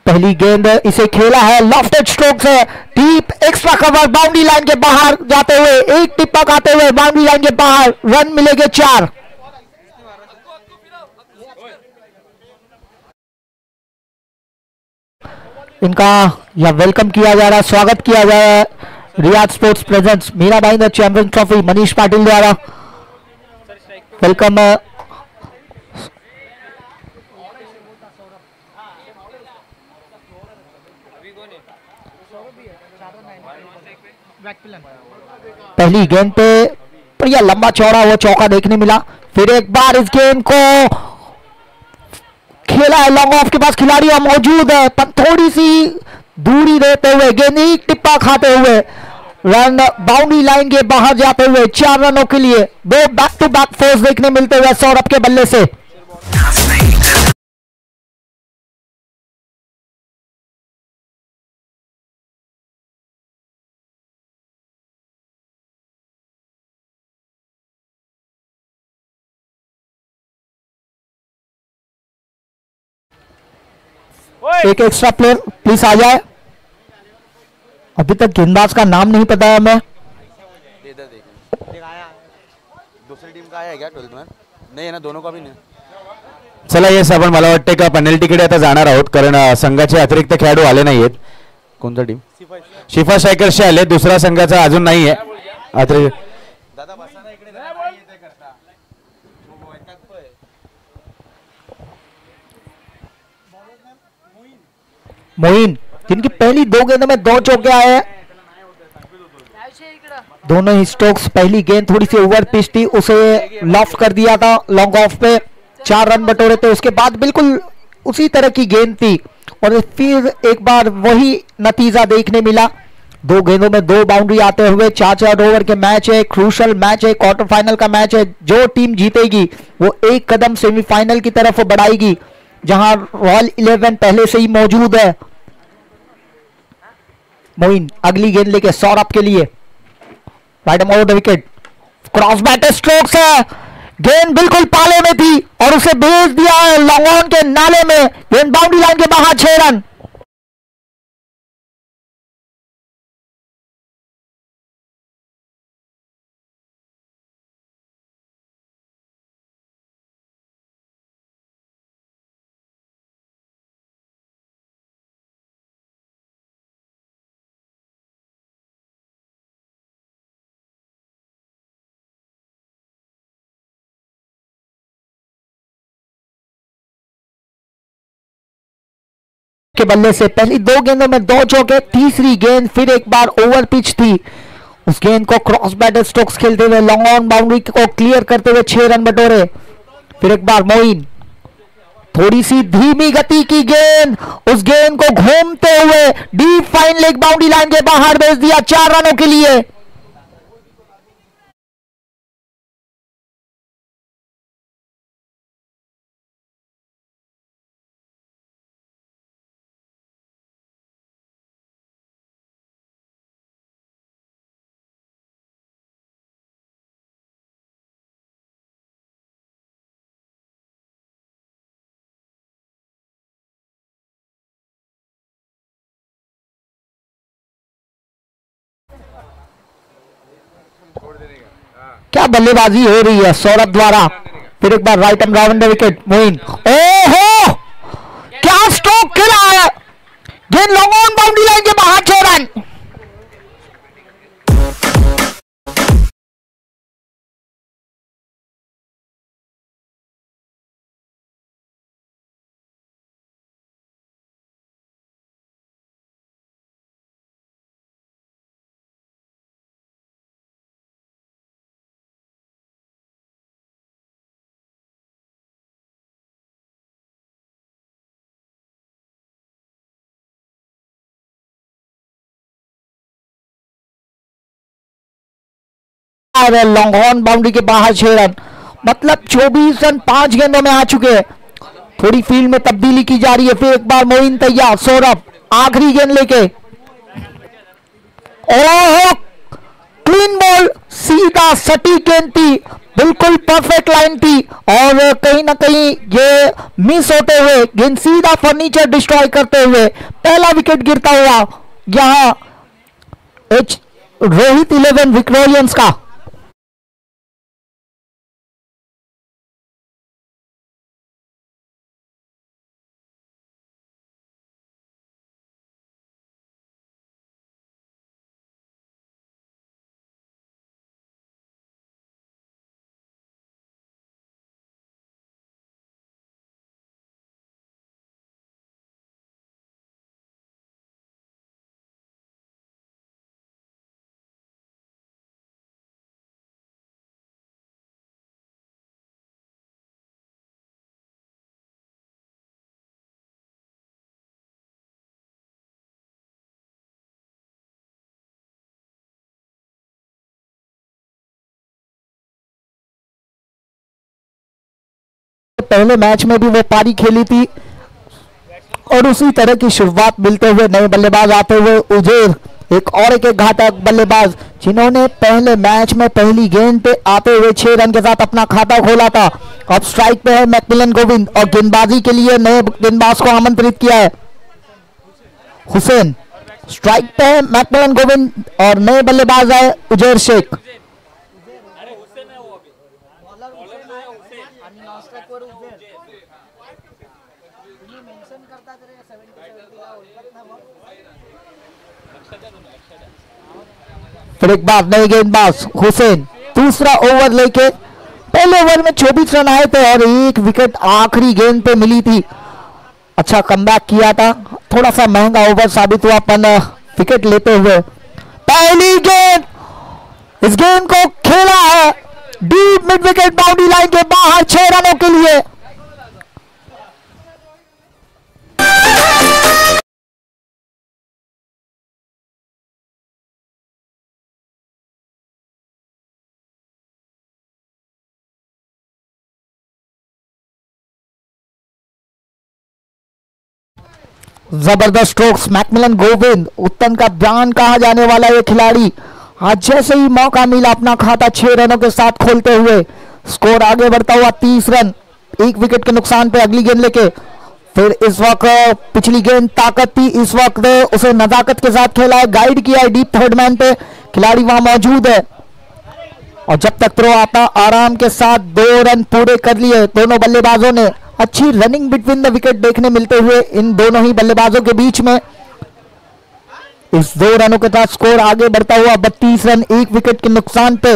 पहली गेंद इसे खेला है, लॉफ्टेड स्ट्रोक से deep extra cover, boundary line के बाहर जाते हुए, एक टिप्पा खाते हुए बाउंड्री लाइन के बाहर, रन मिलेंगे 4। इनका यह वेलकम किया जा रहा है, स्वागत किया जा रहा है Riya sports presents Mira Bhayandar champion trophy Manish Patil द्वारा। वेलकम। पहली गेंद पे बढ़िया लंबा चौड़ा वो चौका देखने मिला, फिर एक बार इस गेंद को खेला है, लॉन्ग ऑफ के पास खिलाड़ी मौजूद है, पर थोड़ी सी दूरी देते हुए गेंद एक टिप्पा खाते हुए रन बाउंड्री लाइन के बाहर जाते हुए 4 रनों के लिए 2 बैक टू बैक फोर्स देखने मिलते हुए सौरभ के बल्ले से। एक एक्स्ट्रा प्लेयर प्लीज आ जाए। अभी तक गेंदबाज का नाम नहीं पता है हमें। दूसरी टीम का आहे क्या 12th में? नाही ना, दोनों का भी नाही। चला येस, आपण मला वाटते का पेनल्टीकडे आता जाणार आहोत, कारण संघाचे अतिरिक्त खेळाडू आले नाहीयेत। कोणता टीम? शिफा स्ट्रायकर्सचे आले, दुसरा संघाचा अजून नाहीये अतिरिक्त। दादा बसा ना इकडे, नाही येते करता मोइन जिनकी पहली 2 गेंदों में 2 चौके आए हैं। दोनों ही स्ट्रोक्स, पहली गेंद थोड़ी सी ओवर पिच थी, उसे लॉफ्ट कर दिया था लॉन्ग ऑफ पे, 4 रन बटोरे थे। उसके बाद बिल्कुल उसी तरह की गेंद थी और फिर एक बार वही नतीजा देखने मिला। 2 गेंदों में 2 बाउंड्री आते हुए 4-4 ओवर के मैच है, क्रूशल मैच है, क्वार्टर फाइनल का मैच है। जो टीम जीतेगी वो एक कदम सेमीफाइनल की तरफ बढ़ाएगी, जहां रॉयल 11 पहले से ही मौजूद है। मोइन अगली गेंद लेके सौरभ के लिए, right over the wicket, cross batter strokes है, गेंद बिल्कुल पाले में थी और उसे भेज दिया है लॉन्ग ऑन के नाले में, गेंद बाउंड्री लाइन के बाहर 6 रन। के बल्ले से पहली 2 गेंदों में 2 चौके, तीसरी गेंद फिर एक बार ओवर पिच थी, उस गेंद को क्रॉस बैटर स्ट्रोक्स खेलते हुए लॉन्ग ऑन बाउंड्री को क्लियर करते हुए 6 रन बटोरे। फिर एक बार मोइन, थोड़ी सी धीमी गति की गेंद, उस गेंद को घूमते हुए deep fine leg boundary line के बाहर भेज दिया 4 रनों के लिए। क्या बल्लेबाजी हो रही है सौरभ द्वारा। फिर एक बार right and round wicket, Moin, ओहो क्या स्ट्रोक खेला है, गेंद लॉन्ग ऑन बाउंड्री लाइन के बाहर 6 रन। लॉन्ग ऑन बाउंड्री के बाहर 6 रन, मतलब 24 रन 5 गेंदों में आ चुके हैं। थोड़ी फील्ड में तब्दीली की जा रही है। फिर एक बार मोइन तैयार, सौरभ आखिरी गेंद लेके, ओहो क्लीन बॉल, सीधा सटीक गेंद थी, बिल्कुल परफेक्ट लाइन थी और कहीं ना कहीं ये मिस होते हुए गेंद सीधा फर्नीचर डिस्ट्रॉय करते हुए पहला विकेट गिरता हुआ यहां रोहित 11 विक्टोरियंस का। पहले मैच में भी वो पारी खेली थी और उसी तरह की शुरुआत मिलते हुए नए बल्लेबाज आते हुए उजेर एक घातक बल्लेबाज जिन्होंने पहले मैच में पहली गेंद पे आते हुए 6 रन के साथ अपना खाता खोला था। अब स्ट्राइक पे है मैकमिलन गोविंद और गेंदबाजी के लिए नए गेंदबाज को आमंत्रित किया है हुसैन। स्ट्राइक पे है मैकमिलन गोविंद और नए बल्लेबाज है उजेर शेख। फिर एक बार नए गेंदबाज हुसैन दूसरा ओवर लेके पहले ओवर में 24 रन आए थे और एक विकेट आखिरी गेंद पे मिली थी। अच्छा कमबैक किया था, थोड़ा सा महंगा ओवर साबित हुआ अपन विकेट लेते हुए। पहली गेंद, इस गेंद को खेला है deep mid wicket boundary line के बाहर 6 रनों के लिए। जबरदस्त स्ट्रोक्स मैकमिलन गोविंद, उत्तन का ब्रांड कहा जाने वाला ये खिलाड़ी आज जैसे ही मौका मिला अपना खाता 6 रनों के साथ खोलते हुए स्कोर आगे बढ़ता हुआ 30 रन, 1 विकेट के नुकसान पे अगली गेंद लेके। फिर इस वक्त पिछली गेंद ताकत थी, इस वक्त उसे नजाकत के साथ खेला है, गाइड किया है डीप थर्ड मैन पे, खिलाड़ी वहां मौजूद है और जब तक थ्रो आता आराम के साथ 2 रन पूरे कर लिए दोनों बल्लेबाजों ने। अच्छी रनिंग बिटवीन द विकेट देखने मिलते हुए इन दोनों ही बल्लेबाजों के बीच में। इस 2 रनों के साथ स्कोर आगे बढ़ता हुआ 32 रन, 1 विकेट के नुकसान पे।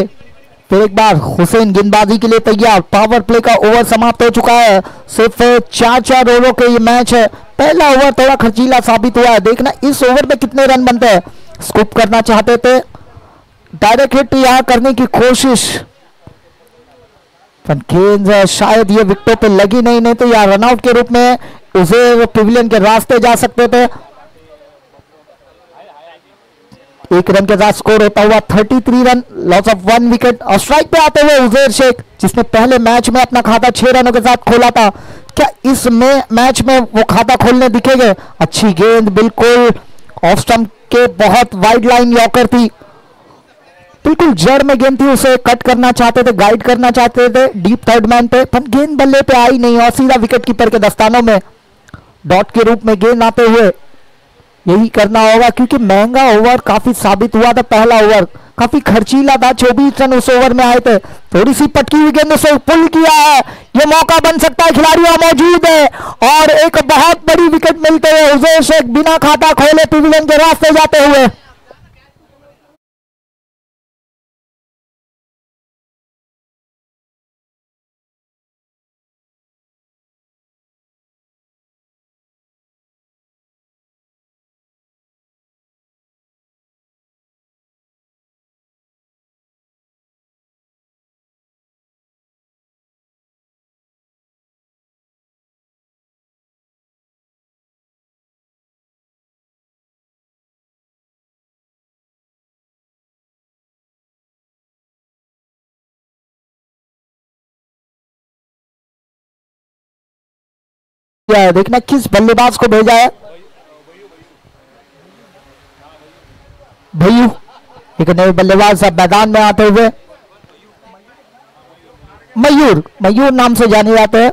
फिर एक बार हुसैन गेंदबाजी के लिए तैयार, पावर प्ले का ओवर समाप्त हो चुका है, सिर्फ 4-4 ओवरों के ये मैच है। पहला ओवर थोड़ा खर्चीला साबित हुआ है, देखना इस ओवर में कितने रन बनते हैं। स्कूप करना चाहते थे, डायरेक्ट हिट यहां करने की कोशिश, गेंद शायद ये विकेटों पे लगी नहीं तो या रनआउट के रूप में उसे पिविलियन के रास्ते जा सकते थे। 1 रन के साथ स्कोर होता हुआ 33 रन, लॉस ऑफ 1 विकेट। और स्ट्राइक पे आते हुए उजैर शेख जिसने पहले मैच में अपना खाता 6 रनों के साथ खोला था, क्या इस मैच में वो खाता खोलने दिखेंगे? अच्छी गेंद, बिल्कुल ऑफ स्टंप के बहुत वाइड लाइन यॉर्कर थी, बिल्कुल जड़ में गेंद थी, उसे कट करना चाहते थे, गाइड करना चाहते थे डीप थर्ड मैन पे, पर गेंद बल्ले पे आई नहीं और सीधा विकेट कीपर के दस्तानों में डॉट के रूप में गेंद आते हुए यही करना होगा क्योंकि महंगा ओवर काफी साबित हुआ था। पहला ओवर काफी खर्चीला था, 24 रन उस ओवर में आए थे, थोड़ी सी पटकी हुई गेंद उसे पुल किया है, ये मौका बन सकता है, खिलाड़ी वहां मौजूद है और एक बहुत बड़ी विकेट मिलते हुए उजैर शेख बिना खाता खोले पिविलियन के रास्ते जाते हुए। देखना किस बल्लेबाज को भेजा है, भैयू एक नए बल्लेबाज अब मैदान में आते हुए। मयूर, मयूर नाम से जाने जाते हैं।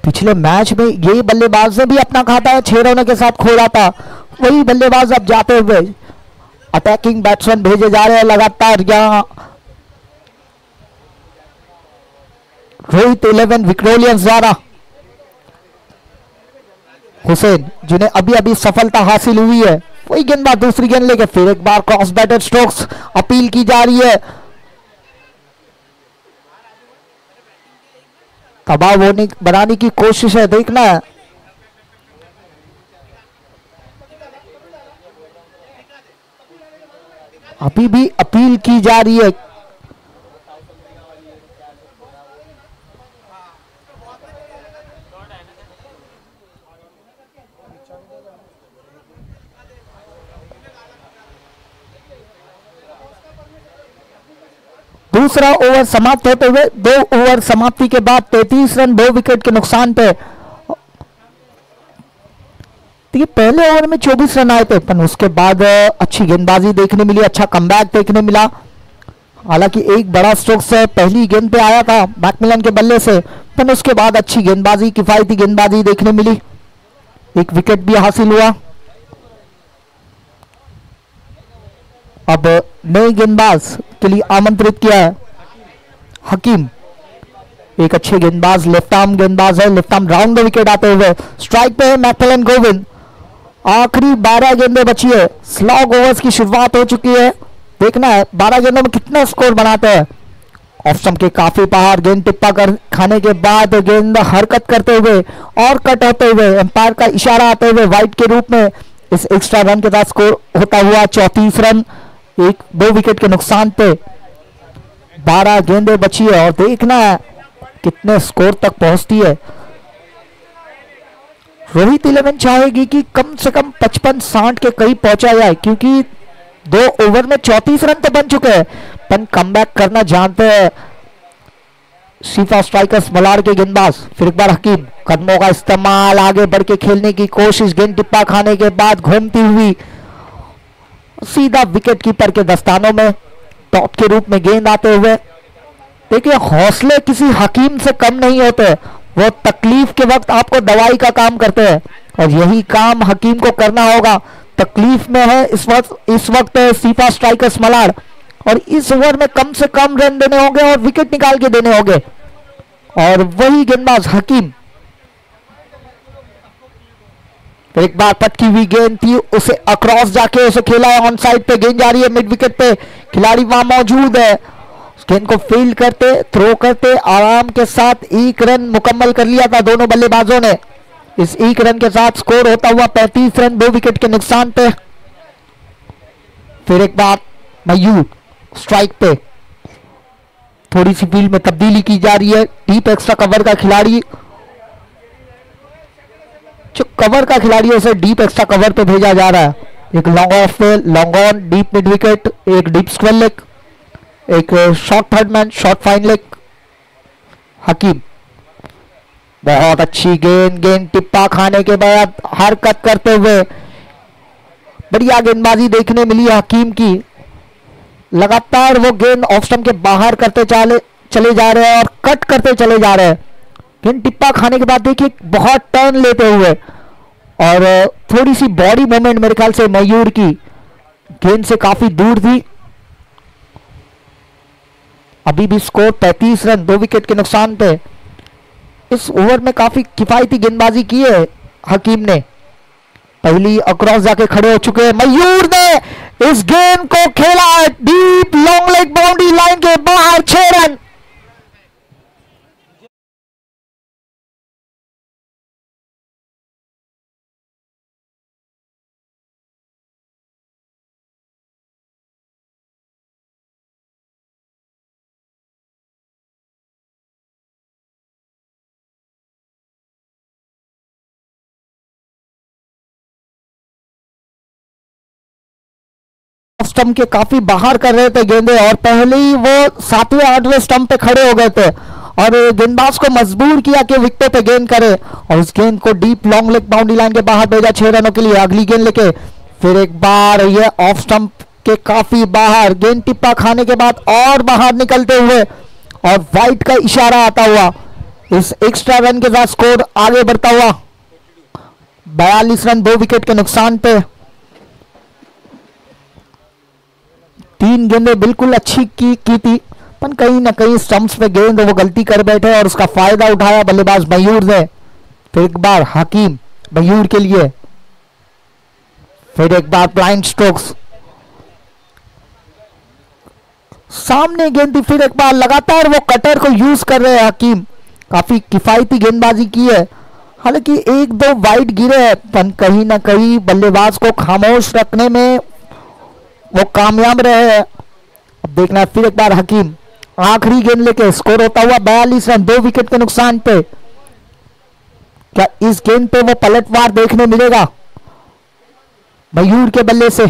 पिछले मैच में यही बल्लेबाज ने भी अपना खाता 6 रनों के साथ खोला था। वही बल्लेबाज अब जाते हुए अटैकिंग बैट्समैन भेजे जा रहे हैं लगातार। यहाँ रोहित 11 विक्टोरियंस द्वारा हुसैन, जिन्हें अभी अभी सफलता हासिल हुई है, वही गेंदबाज दूसरी गेंद लेके फिर एक बार क्रॉस बैटेड स्ट्रोक्स अपील की जा रही है। दबाव होने बनाने की कोशिश है, देखना है। अभी भी अपील की जा रही है। दूसरा ओवर समाप्त होते हुए 2 ओवर समाप्ति के बाद 33 रन 2 विकेट के नुकसान पे। देखिए पहले ओवर में 24 रन आए थे, पर उसके बाद अच्छी गेंदबाजी देखने मिली, अच्छा कमबैक देखने मिला। हालांकि एक बड़ा स्ट्रोक से पहली गेंद पे आया था मैकमिलन के बल्ले से, पर उसके बाद अच्छी गेंदबाजी, किफायती गेंदबाजी देखने मिली। एक विकेट भी हासिल हुआ। अब नए गेंदबाज के लिए आमंत्रित किया है हकीम। एक अच्छे गेंदबाज, लेफ्ट आर्म गेंदबाज है, left arm round the wicket आते हुए। स्ट्राइक पे है मैकमिलन गोविंद। आखिरी 12 गेंदें बची है, स्लॉग ओवर्स की शुरुआत हो चुकी है। देखना है 12 गेंदों में कितना स्कोर बनाते हैं। ऑफ स्टंप के काफी बाहर गेंद टिप्पा कर खाने के बाद गेंद हरकत करते हुए और कट होते हुए एम्पायर का इशारा आते हुए वाइड के रूप में इस एक्स्ट्रा रन के साथ स्कोर होता हुआ 34 रन 2 विकेट के नुकसान पे। 12 गेंदें बची है और देखना है कितने स्कोर तक पहुंचती है। रोहित 11 चाहेगी कि कम से कम 55-60 के करीब पहुंचा जाए, क्योंकि 2 ओवर में 34 रन तो बन चुके हैं, पर कमबैक करना जानते हैं शिफा स्ट्राइकर्स मलाड के गेंदबाज। फिर एक बार हकीम, कदमों का इस्तेमाल, आगे बढ़ के खेलने की कोशिश, गेंद टिप्पा खाने के बाद घूमती हुई सीधा विकेट कीपर के दस्तानों में टॉप के रूप में गेंद आते हुए। देखिए हौसले किसी हकीम से कम नहीं होते, वो तकलीफ के वक्त आपको दवाई का काम करते हैं, और यही काम हकीम को करना होगा। तकलीफ में है इस वक्त सीफा स्ट्राइकर्स मलाड, और इस ओवर में कम से कम रन देने होंगे और विकेट निकाल के देने होंगे। और वही गेंदबाज हकीम, एक बार पटकी हुई गेंद थी, उसे अक्रॉस जाके उसे खेला है, ऑन साइड पे गेंद जा रही है, मिड विकेट पे खिलाड़ी वहां मौजूद है। उस गेंद को फील्ड करते, थ्रो करते आराम के साथ 1 रन मुकम्मल कर लिया था दोनों बल्लेबाजों ने। इस 1 रन के साथ स्कोर होता हुआ 35 रन 2 विकेट के नुकसान पे। फिर एक बार मयूर स्ट्राइक पे, थोड़ी सी फील्ड में तब्दीली की जा रही है। डीप एक्स्ट्रा कवर का खिलाड़ी, जो कवर का खिलाड़ी है उसे डीप एक्स्ट्रा कवर पे भेजा जा रहा है। एक लॉन्ग ऑफ पे, long on, deep mid wicket, एक डीप स्क्वेयर लेग, एक short third man, short fine leg. Hakim, बहुत अच्छी गेंद, गेंद टिप्पा खाने के बाद हरकत करते हुए बढ़िया गेंदबाजी देखने मिली हकीम की। लगातार वो गेंद ऑफ स्टंप के बाहर करते चले जा रहे हैं और कट करते चले जा रहे हैं। गेंद टिप्पा खाने के बाद देखिए बहुत टर्न लेते हुए, और थोड़ी सी बॉडी मूवमेंट मेरे ख्याल से मयूर की गेंद से काफी दूर थी। अभी भी स्कोर 35 रन 2 विकेट के नुकसान पे। इस ओवर में काफी किफायती गेंदबाजी की है हकीम ने। पहली अक्रॉस जाके खड़े हो चुके हैं, मयूर ने इस गेंद को खेला deep long leg boundary line के बाहर, 6 रन। स्टंप के काफी बाहर कर रहे थे गेंदे, और पहले ही वो 7वें 8वें स्टंप पे खड़े हो गए थे, और गेंदबाज को मजबूर किया कि विकेट पे गेंद करे, और उस गेंद को deep long leg boundary line के बाहर भेजा 6 रनों के लिए। अगली गेंद लेके फिर एक बार ये ऑफ स्टंप के काफी बाहर, गेंद टिप्पा खाने के बाद और बाहर निकलते हुए, और वाइट का इशारा आता हुआ इस एक्स्ट्रा रन के साथ स्कोर आगे बढ़ता हुआ 42 रन 2 विकेट के नुकसान पे। 3 गेंदें बिल्कुल अच्छी की थी, पर कहीं ना कहीं स्टंप्स पे गेंद वो गलती कर बैठे और उसका फायदा उठाया बल्लेबाज मयूर ने। फिर एक बार हकीम मयूर के लिए, फिर एक बार ब्लाइंड स्ट्रोक्स, सामने गेंद थी, फिर एक बार लगातार वो कटर को यूज कर रहे हैं हकीम। काफी किफायती गेंदबाजी की है, हालांकि 1-2 वाइड गिरे हैं, पर कहीं ना कहीं बल्लेबाज को खामोश रखने में वो कामयाब रहे हैं। अब देखना है फिर एक बार हकीम आखिरी गेंद लेके, स्कोर होता हुआ 42 रन 2 विकेट के नुकसान पे। क्या इस गेंद पे वो पलटवार देखने मिलेगा मयूर के बल्ले से?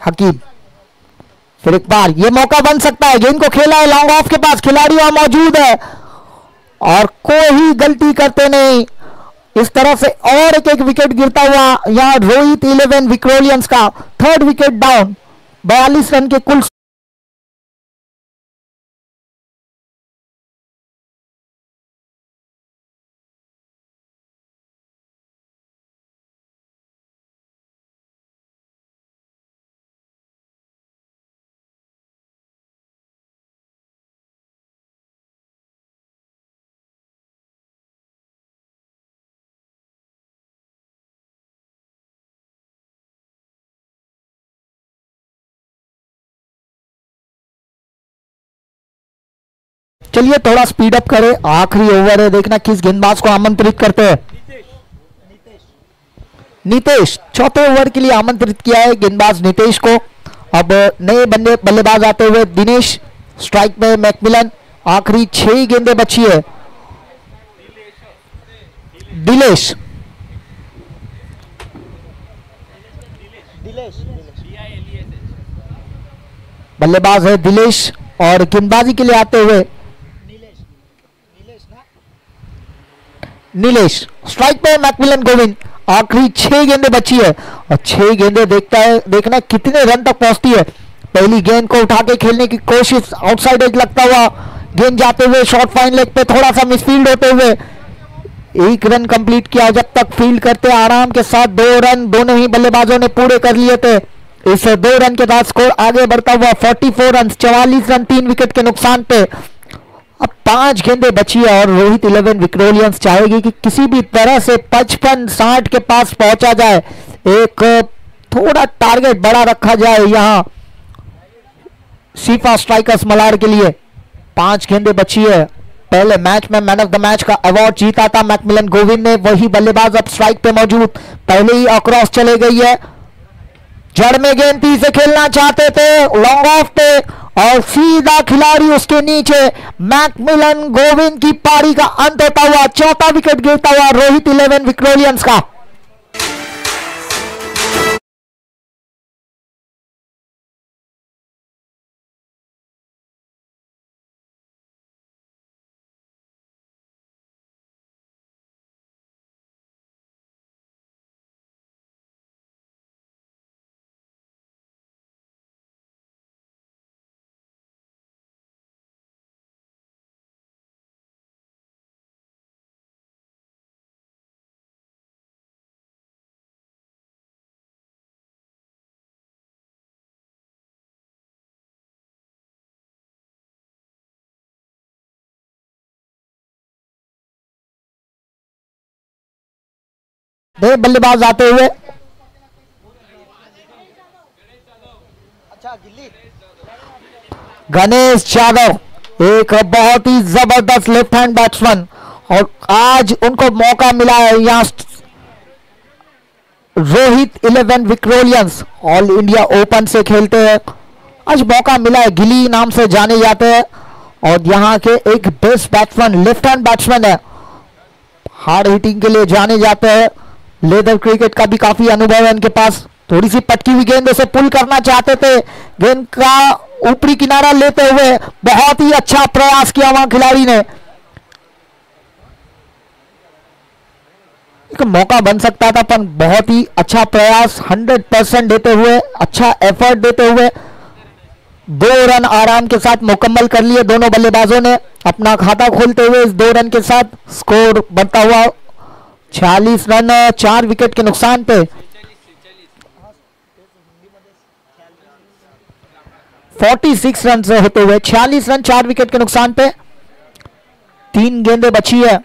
हकीम फिर एक बार ये मौका बन सकता है, गेंद को खेला है लॉन्ग ऑफ के पास, खिलाड़ी वहां मौजूद है और कोई गलती करते नहीं। इस तरह से और एक विकेट गिरता हुआ यहां रोहित 11 विक्रोलियंस का 3rd विकेट डाउन। 42 रन के कुल चलिए थोड़ा स्पीड अप करें, आखिरी ओवर है, देखना किस गेंदबाज को आमंत्रित करते हैं। नितेश 4थे ओवर के लिए आमंत्रित किया है गेंदबाज नितेश को। अब नए बल्लेबाज आते हुए दिनेश, स्ट्राइक में मैकमिलन, आखिरी 6 गेंदें बची है। दिलेश बल्लेबाज है दिलेश और गेंदबाजी के लिए आते हुए नीलेश, स्ट्राइक पे मैकमिलन गोविंद, आखिरी 6 गेंदें बची है और 6 गेंदें देखना कितने रन तक पहुंचती है। पहली गेंद को उठा के खेलने की कोशिश, आउटसाइड एज लगता हुआ गेंद जाते हुए शॉर्ट फाइन लेग पे थोड़ा सा मिसफील्ड होते हुए 1 रन कंप्लीट किया। जब तक फील्ड करते आराम के साथ 2 रन दोनों ही बल्लेबाजों ने पूरे कर लिए थे। इस 2 रन के साथ स्कोर आगे बढ़ता हुआ 44 रन 44 रन 3 विकेट के नुकसान पे। अब 5 गेंदें बची है और रोहित 11 विक्रोलियंस चाहेगी कि किसी भी तरह से 55-60 के पास पहुंचा जाए। एक थोड़ा टारगेट बड़ा रखा जाए यहां शिफा स्ट्राइकर्स मलाड के लिए। 5 गेंदें बची है। पहले मैच में मैन ऑफ द मैच का अवार्ड जीता था मैकमिलन गोविंद ने, वही बल्लेबाज अब स्ट्राइक पे मौजूद, पहले ही अक्रॉस चले गई है। जड़ में गेंद थी, से खेलना चाहते थे लॉन्ग ऑफ पे और सीधा खिलाड़ी उसके नीचे। मैकमिलन गोविंद की पारी का अंत होता हुआ 4था विकेट गिरता हुआ रोहित 11 विक्रोलियंस का। दे बल्लेबाज आते हुए गणेश यादव, एक बहुत ही जबरदस्त लेफ्ट हैंड बैट्समैन, और आज उनको मौका मिला है यहाँ रोहित 11 विक्रोलियंस ऑल इंडिया ओपन से खेलते हैं। आज मौका मिला है, गिली नाम से जाने जाते हैं और यहाँ के एक best batsman, left hand batsman है, हार्ड हिटिंग के लिए जाने जाते हैं। लेदर क्रिकेट का भी काफी अनुभव है इनके पास। थोड़ी सी पटकी हुई गेंद से पुल करना चाहते थे, गेंद का ऊपरी किनारा लेते हुए बहुत ही अच्छा प्रयास किया वहां खिलाड़ी ने। एक मौका बन सकता था पर बहुत ही अच्छा प्रयास, 100% देते हुए, अच्छा एफर्ट देते हुए 2 रन आराम के साथ मुकम्मल कर लिए दोनों बल्लेबाजों ने अपना खाता खोलते हुए इस 2 रन के साथ स्कोर बनता हुआ 46 रन 4 विकेट के नुकसान पे। 46 रन से होते हुए 46 रन 4 विकेट के नुकसान पे 3 गेंदें बची है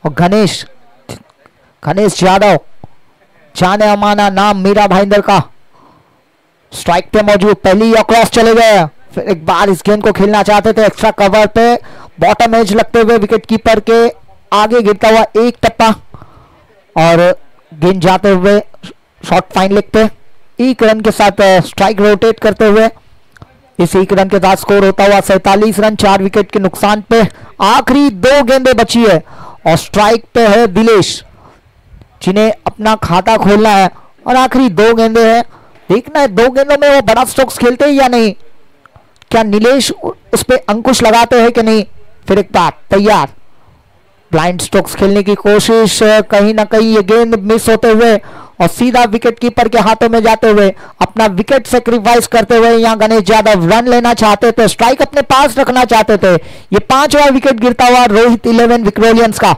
और गणेश यादव जाने अमाना नाम मीरा भाईंदर का स्ट्राइक पे मौजूद, पहली क्रॉस चले गए। फिर एक बार इस गेंद को खेलना चाहते थे एक्स्ट्रा कवर पे, बॉटम एज लगते हुए विकेट कीपर के आगे गिरता हुआ एक टप्पा और गेंद जाते हुए शॉर्ट फाइन लेग पे 1 रन के साथ स्ट्राइक रोटेट करते हुए इस 1 रन के साथ स्कोर होता हुआ 47 रन 4 विकेट के नुकसान पे। आखिरी 2 गेंदें बची है और स्ट्राइक पे है दिलेश जिन्हें अपना खाता खोलना है और आखिरी 2 गेंदें हैं। देखना है 2 गेंदों में वो बड़ा स्ट्रोक्स खेलते हैं या नहीं, क्या नीलेश उस पे अंकुश लगाते हैं कि नहीं। फिर एक बार तैयार, ब्लाइंड स्ट्रोक्स खेलने की कोशिश, कहीं ना कहीं ये गेंद मिस होते हुए और सीधा विकेट कीपर के हाथों में जाते हुए अपना विकेट सेक्रीफाइस करते हुए यहाँ गणेश यादव रन लेना चाहते थे, स्ट्राइक अपने पास रखना चाहते थे। ये 5वां विकेट गिरता हुआ रोहित 11 विक्रोलियंस का।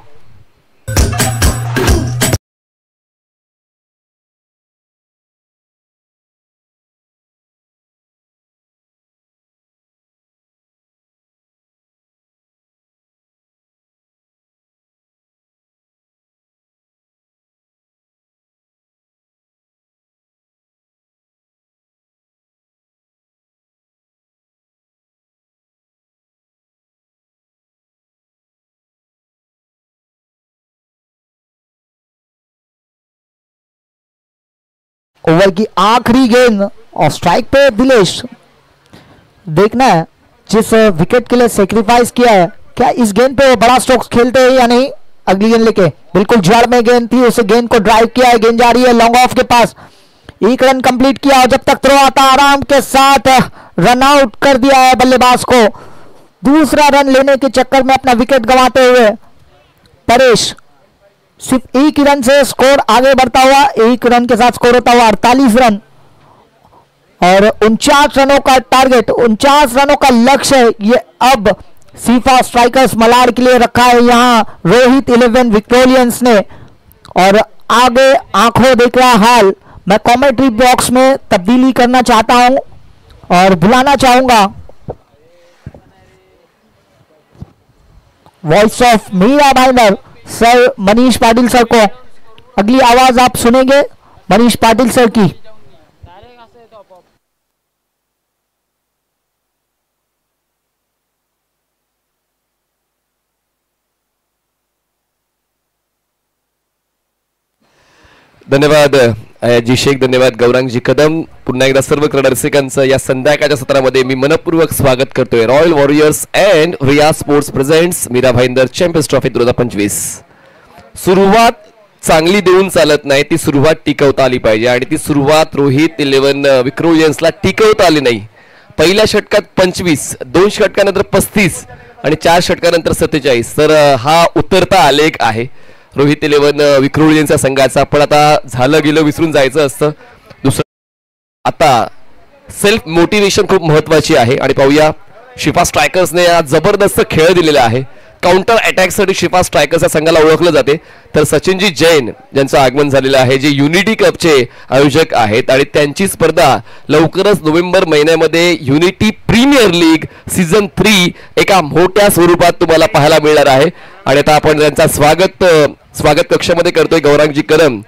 ओवर की आखिरी गेंद और स्ट्राइक पे दिलेश। देखना है जिस विकेट के लिए सेक्रीफाइस किया है क्या इस गेंद पे वो बड़ा स्ट्रोक्स खेलते हैं या नहीं। अगली गेंद लेके बिल्कुल जड़ में गेंद थी, उस गेंद को ड्राइव किया है, गेंद जा रही है लॉन्ग ऑफ के पास, 1 रन कंप्लीट किया और जब तक थ्रो आता आराम के साथ रन आउट कर दिया है बल्लेबाज को। दूसरा रन लेने के चक्कर में अपना विकेट गंवाते हुए परेश सिर्फ 1 ही रन से स्कोर आगे बढ़ता हुआ, 1 रन के साथ स्कोर होता हुआ 48 रन और 49 रनों का टारगेट, 49 रनों का लक्ष्य ये अब सीफा स्ट्राइकर्स मलाड के लिए रखा है यहाँ रोहित 11 विक्टोरियंस ने। और आगे आंखों देख रहा हाल मैं कमेंट्री बॉक्स में तब्दीली करना चाहता हूं और बुलाना चाहूंगा voice of Mira Bhayandar sir Manish Patil sir को। अगली आवाज आप सुनेंगे मनीष पाटिल सर की। धन्यवाद जी शेख, धन्यवाद गौरांगजी कदम। पुन्हा एकदा सर्व क्रीडा रसिकांचं या संध्याकाळच्या सत्रामध्ये मी मनपूर्वक स्वागत करतोय। Royal warriors and Riya sports presents Mira Bhayandar champions trophy 2025। सुरुवात चांगली देऊन चालत नाही, ती सुरुवात टिकवता आली पाहिजे आणि ती सुरुवात रोहित 11 विक्रोलियन्सला टिकवता आली नाही। पहिल्या षटकात 25, 2 षटकानंतर 35 आणि 4 षटकानंतर 47, तर हा उतरता आलेख आहे रोहित 11 विक्रोलियन्सच्या संघाचा। पण आता झालं गेलं विसरून जायचं असतं। दुसरं आता सेल्फ मोटिवेशन खूप महत्त्वाची आहे आणि पाहूया शिफा स्ट्रायकर्सने आज जबरदस्त खेळ दिलेला आहे। काउंटर अटॅकसाठी शिफा स्ट्रायकर्स या संघाला ओळखलं जाते। तर सचिनजी जैन ज्यांचं आगमन झालेलं आहे, जे युनिटी कपचे आयोजक आहेत आणि त्यांची स्पर्धा लवकरच नोव्हेंबर महिन्यामध्ये युनिटी प्रीमियर लीग सीझन 3 एका मोठ्या स्वरूपात तुम्हाला पाहायला मिळणार आहे। आणि आता आपण त्यांचा स्वागत कक्षामध्ये करतोय गौरांगजी कदम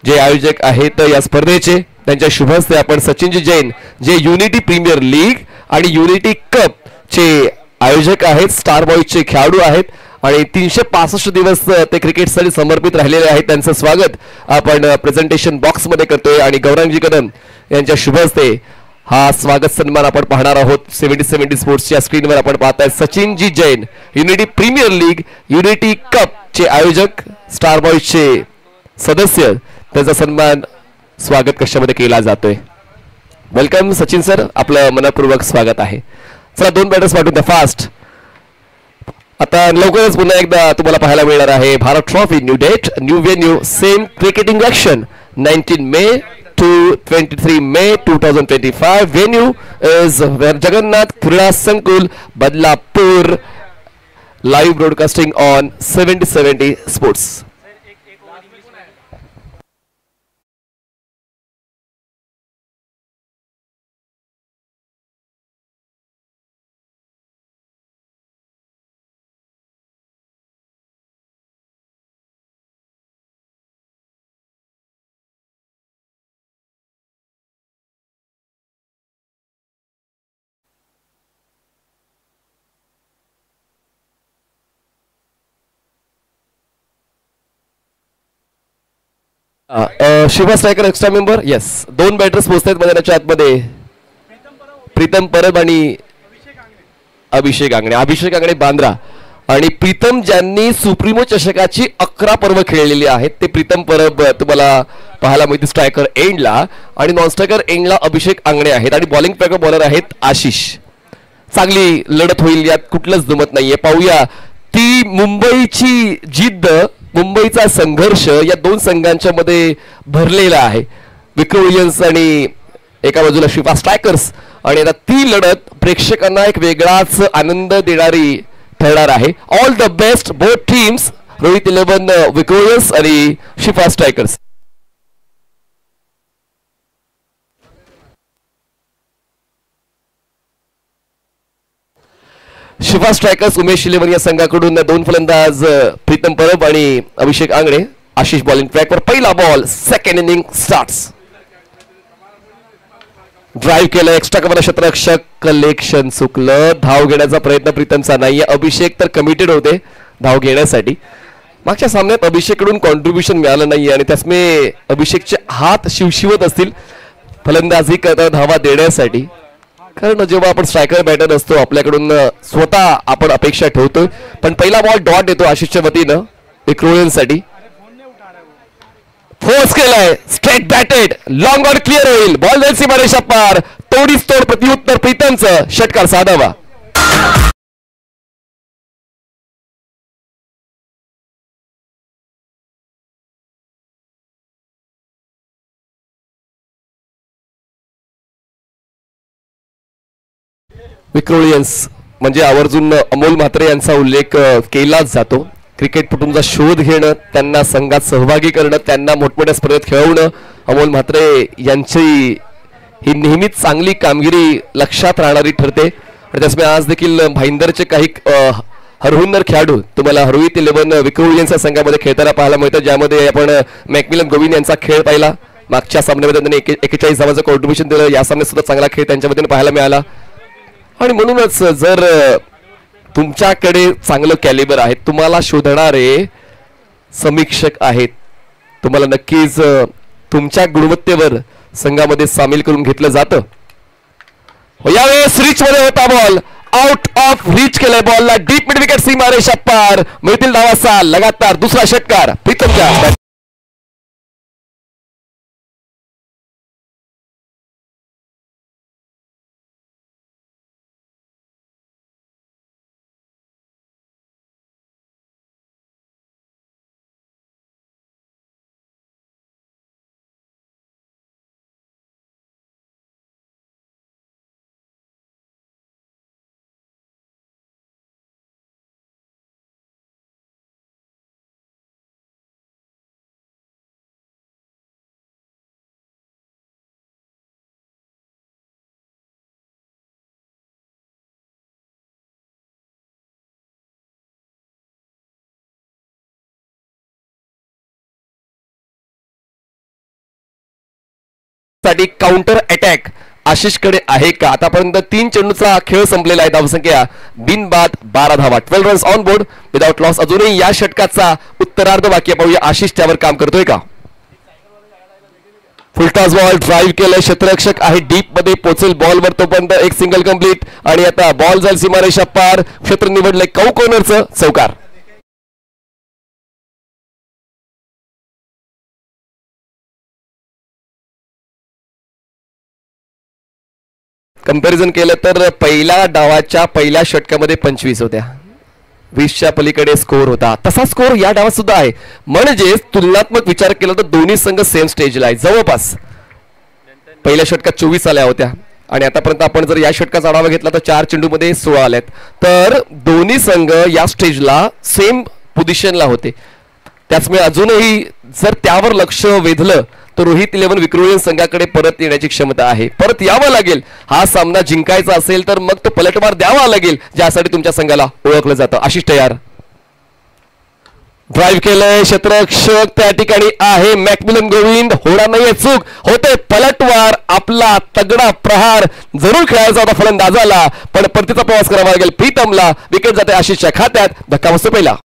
जे आयोजक आहेत या स्पर्धेचे। त्यांच्या शुभ हस्ते आपण सचिनजी जैन जे युनिटी प्रीमियर लीग आणि युनिटी कप चे आयोजक आहेत, स्टार बॉयजचे खेळाडू आहेत आणि 365 दिवस ते क्रिकेटसाठी समर्पित राहिलेले आहेत। त्यांचं स्वागत आपण प्रेझेंटेशन बॉक्स मध्ये करतोय आणि गौरांगजी कदम यांच्या शुभ हस्ते हा स्वागत सन्मान आपण पाहणार आहोत। 70 स्पोर्ट्सच्या स्क्रीनवर आपण पाहताय Sachinji Jain unity premier league unity cup चे आयोजक, स्टार बॉयजचे सदस्य, त्याचा सन्मान स्वागत कक्षामध्ये केला जातोय। वेलकम सचिन सर, आपलं मनपूर्वक स्वागत आहे। चला 2 बॅटर्स पाठवून द्या फास्ट। आता लवकरच पुन्हा एकदा तुम्हाला पाहायला मिळणार आहे Bharat trophy, new date, new venue, same cricketing action 19 May to 23 May 2025. Venue is Jagannath Krida Sankul, Badlapur. Live broadcasting on 70/70 Sports. Shiva striker extra member. Yes, 2 batters पोहोचतात मैदानाच्या आतमध्ये. प्रीतम परब आणि अभिषेक आंगणे. अभिषेक आंगणे बांद्रा आणि प्रीतम ज्यांनी सुप्रीमो चषकाची 11 पर्व खेळलेली आहेत ते प्रीतम परब तुम्हाला पाहायला मिळते स्ट्रायकर एंडला, आणि नॉन स्ट्रायकर एंडला अभिषेक आंगणे आहेत, आणि बॉलिंग पॅकर बॉलर आहेत आशिष. चांगली लढत होईल, यात कुठलंच जमत नाहीये. पाहूया ती मुंबईची जिद्द, मुंबईचा संघर्ष या 2 संघांच्या मध्ये भरलेला आहे. विक्रो विलियम्स आणि एका बाजूला शिफा स्ट्रायकर्स, आणि आता ती लढत प्रेक्षकांना एक वेगळाच आनंद देणारी ठरणार आहे. All the best both teams, Rohit 11 विक्रो विलियम्स आणि शिफा स्ट्रायकर्स. शिफा स्ट्रायकर्स उमेश 11 या संघाकडून 2 फलंदाज प्रीतम परब आणि अभिषेक आंगणे. आशिष बॉलिंग ट्रॅकवर. पहिला ball, second inning starts. Drive केलं, एक्स्ट्रा कव्हर क्षेत्ररक्षक, कलेक्शन चुकलं. धाव घेण्याचा प्रयत्न प्रीतमचा नाहीये. अभिषेक तर कमिटेड होते धाव घेण्यासाठी. मागच्या सामन्यात अभिषेककडून कॉन्ट्रीब्युशन मिळालं नाहीये, आणि त्यासमे अभिषेकचे हात शिवशिवत असतील फलंदाजी करता धावा देण्यासाठी. कारण जेव्हा आपण स्ट्रायकर बॅटर असतो आपल्याकडून स्वतः आपण अपेक्षा ठेवतोय. पण पहिला बॉल डॉट येतो आशिषच्या वतीनं विक्रोयनसाठी. फोर्स केलाय, straight batted, long on clear होईल. बॉल जाईल सीमारेषा पार. तोडीस तोड प्रतिउत्तर प्रीतमचं. षटकार साधावा. विक्रोलियन्स म्हणजे आवर्जून अमोल म्हात्रे यांचा उल्लेख केलाच जातो. क्रिकेटपटूंचा शोध घेणं, त्यांना संघात सहभागी करणं, त्यांना मोठमोठ्या स्पर्धेत खेळवणं, अमोल म्हात्रे यांची ही नेहमीच चांगली कामगिरी लक्षात राहणारी ठरते. आणि त्यामुळे आज देखील भाईंदरचे काही हरहुन्नर खेळाडू तुम्हाला रोहित 11 विक्रोलियन्सच्या संघामध्ये खेळताना पाहायला मिळतं, ज्यामध्ये आपण मॅकमिलन गोविंद यांचा खेळ पाहिला. मागच्या सामन्यामध्ये त्यांनी 41 धावांचं कॉन्ट्रीब्युशन दिलं. या सामन्यात सुद्धा चांगला खेळ त्यांच्या वतीने पाहायला मिळाला. आणि म्हणूनच जर तुमच्याकडे चांगलं कॅलिबर आहे, तुम्हाला शोधणारे समीक्षक आहेत, तुम्हाला नक्कीच तुमच्या गुणवत्तेवर संघामध्ये सामील करून घेतलं जातं. यावेळेस रिच मध्ये होता बॉल, आउट ऑफ रिच केलाय बॉलला. डीप मिड विकेट, सीमारेषा पार. मिळतील धावाचा लगातार दुसरा षटकार प्रीतमच्या. साठी काउंटर अटॅक आशिषकडे आहे का? आतापर्यंत 3 चेंडूचा खेळ संपलेला आहे. धावसंख्या बिनबाद 12 धावा, 12 runs on board without loss. अजूनही या षटकाचा उत्तरार्ध बाकी. पाहूया आशिष त्यावर काम करतोय का. फुलटॉस बॉल ड्राईव्ह केलाय, क्षेत्ररक्षक आहे डीप मध्ये, पोचेल बॉलवर तोपर्यंत एक सिंगल कंप्लीट. आणि आता बॉल जाईल सीमारेषा पार. क्षेत्र निवडलंय कौ कॉर्नरचं. चौकार. कंपॅरिझन केलं तर पहिल्या डावाच्या पहिल्या षटकामध्ये 25 होत्या, 20च्या पलीकडे स्कोर होता. तसा स्कोर या डावात सुद्धा आहे. म्हणजे तुलनात्मक विचार केला तर दोन्ही संघ सेम स्टेजला आहे जवळपास. पहिल्या षटकात 24 आल्या होत्या आणि आतापर्यंत आपण जर या षटकाचा आढावा घेतला तर 4 चेंडूमध्ये 16 आल्यात. तर दोन्ही संघ या स्टेजला सेम पोझिशनला होते. त्याचमुळे अजूनही जर त्यावर लक्ष वेधलं तर रोहित 11 विक्रोळी संघाकडे परत येण्याची क्षमता आहे. परत यावं लागेल. हा सामना जिंकायचा असेल तर मग तो पलटवार द्यावा लागेल, ज्यासाठी तुमच्या संघाला ओळखलं जातं. आशिष तयार, ड्राईव्ह केलंय क्षेत्ररक्षक त्या ठिकाणी आहे. मॅकमिलन गोविंद होणार नाहीये चूक, होते पलटवार. आपला तगडा प्रहार जरूर खेळायचा होता फलंदाजाला, पण परतीचा प्रवास करावा लागेल प्रीतमला. विकेट जाते आशिषच्या खात्यात. धक्का बसतो पहिला.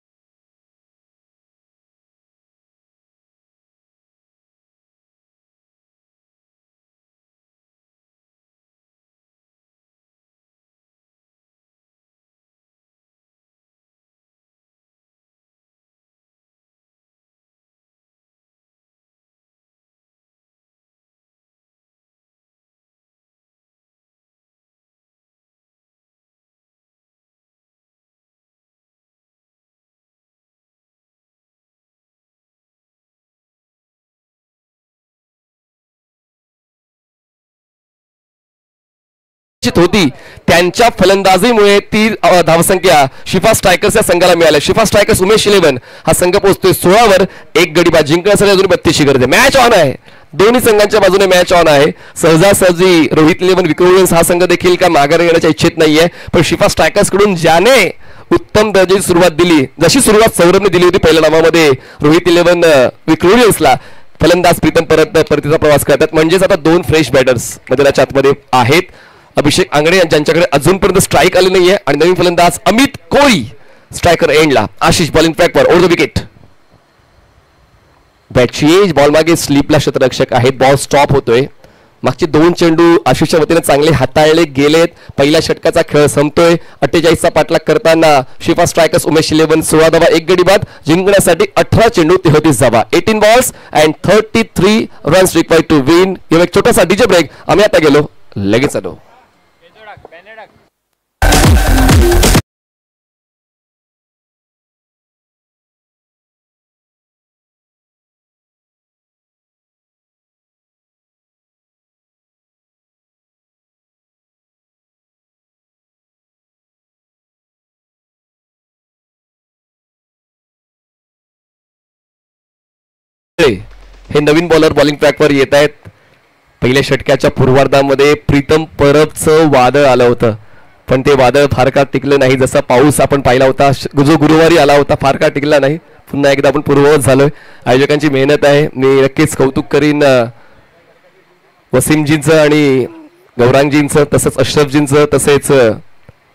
होती त्यांच्या फलंदाजीमुळे ती धावसंख्या शिफा स्ट्रायकर्स या संघाला मिळाली. शिफा स्ट्रायकर्स उमेश 11 हा संघ पोहोचतोय 16 वर. एक गडी बाद जिंकण्यासाठी अजून 32ची गरज आहे. मॅच ऑन आहे, दोन्ही संघांच्या बाजूने मॅच ऑन आहे. सहजासहजी रोहित 11 विक्रोळी हा संघ देखील का माघार घेण्याच्या इच्छित नाहीये, पण शिफा स्ट्रायकर्स कडून ज्याने उत्तम दर्जाची सुरुवात दिली, जशी सुरुवात सौरभने दिली होती पहिल्या नावामध्ये रोहित 11 विक्रोळीला, फलंदाज प्रीतम परतीचा प्रवास करतात. म्हणजेच आता 2 फ्रेश बॅटर्स मैदानाच्या आतमध्ये आहेत. अभिषेक आंगडे ज्यांच्याकडे अजूनपर्यंत स्ट्राईक आली नाहीये आणि नवीन फलंदाज अमित कोळी स्ट्रायकर एंडला. आशिष बॉलिंग ट्रॅकवर ओव्हर द विकेट. बॅचेज बॉल मागे स्लीपला क्षेत्ररक्षक आहेत. बॉल स्टॉप होतोय. मागचे 2 चेंडू आशिषच्या वतीने चांगले हाताळले गेलेत. पहिल्या षटकाचा खेळ संपतोय. 48चा पाठलाग करताना शिफा स्ट्रायकर्स उमेश 11 16 धावा, एक गडी बाद जिंकण्यासाठी 18 चेंडू 33 धावा, 18 balls and 33 runs required to win. एक छोटासा डीजे ब्रेक. आम्ही आता गेलो, लगेच आलो. हे नवीन बॉलर बॉलिंग ट्रॅकवर येत आहेत. पहिल्या षटकाच्या पूर्वार्धामध्ये प्रीतम परबचं वादळ आलं होतं, पण ते वादळ फार काळ टिकलं नाही. जसा पाऊस आपण पाहिला होता जो गुरुवारी आला होता, फार काळ टिकला नाही. पुन्हा एकदा आपण पूर्ववत झालोय. आयोजकांची मेहनत आहे. मी नक्कीच कौतुक करीन वसीमजींचं आणि गौरांगजींचं, तसंच अशरफजींचं, तसेच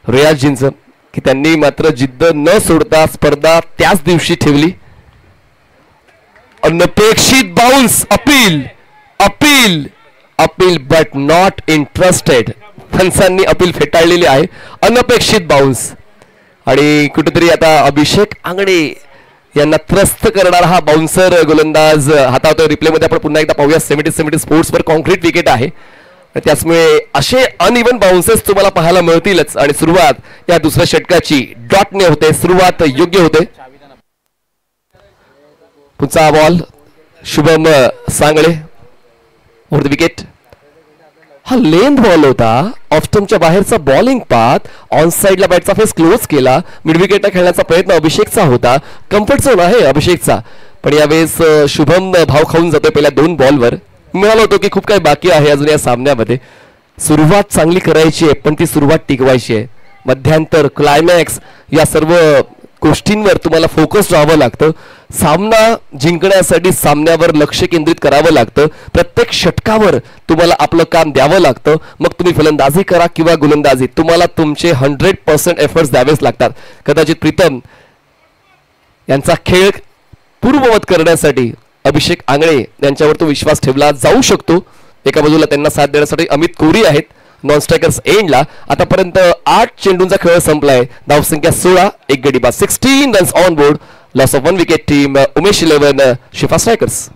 रियाजजींचं, की त्यांनी मात्र जिद्द न सोडता स्पर्धा त्याच दिवशी ठेवली. अनपेक्षित bounce, appeal appeal appeal but not interested. फन्सांनी अपील फेटाळलेली आहे. अनपेक्षित बाउन्स. आणि कुठेतरी आता अभिषेक आंगडे यांना त्रस्त करणारा हा बाउन्सर गोलंदाज हातावतोय. रिप्लेमध्ये आपण पुन्हा एकदा पाहूया. 70 स्पोर्ट्सवर कॉन्क्रीट विकेट आहे, त्याचमुळे असे अनइव्हन बाउन्सेस तुम्हाला पाहायला मिळतीलच. आणि सुरुवात या दुसऱ्या षटकाची डॉटने होते. सुरुवात योग्य होते. पुढचा ball Shubham Sangle over the wicket. हा लेंथ बॉल होता. ऑफस्टंपच्या बाहेरचा बॉलिंग पाथ. ऑन साइडला बॅटचा फेस क्लोज केला. मिड विकेटला खेळण्याचा प्रयत्न अभिषेकचा होता. कम्फर्ट झोन आहे अभिषेकचा, पण यावेळेस शुभम भाव खाऊन जातोय पहिल्या 2 बॉलवर. मिळालं होतं की खूप काही बाकी आहे अजून या सामन्यामध्ये. सुरुवात चांगली करायची आहे, पण ती सुरुवात टिकवायची आहे. मध्यांतर, क्लायमॅक्स या सर्व गोष्टींवर तुम्हाला फोकस राहावं लागतं. सामना जिंकण्यासाठी सामन्यावर लक्ष केंद्रित करावं लागतं. प्रत्येक षटकावर तुम्हाला आपलं काम द्यावं लागतं. मग तुम्ही फलंदाजी करा किंवा गोलंदाजी, तुम्हाला तुमचे 100% एफर्ट्स द्यावेच लागतात. कदाचित प्रीतम यांचा खेळ पूर्ववत करण्यासाठी अभिषेक आंगळे यांच्यावर तो विश्वास ठेवला जाऊ शकतो. एका बाजूला त्यांना साथ देण्यासाठी अमित कोरी आहेत नॉन स्ट्रायकर्स एंडला. आतापर्यंत 8 चेंडूंचा खेळ संपलाय. धावसंख्या 16, एक गडी बाद, 16 runs on board. Loss of 1 wicket. Team Umesh 11 Shifa strikers.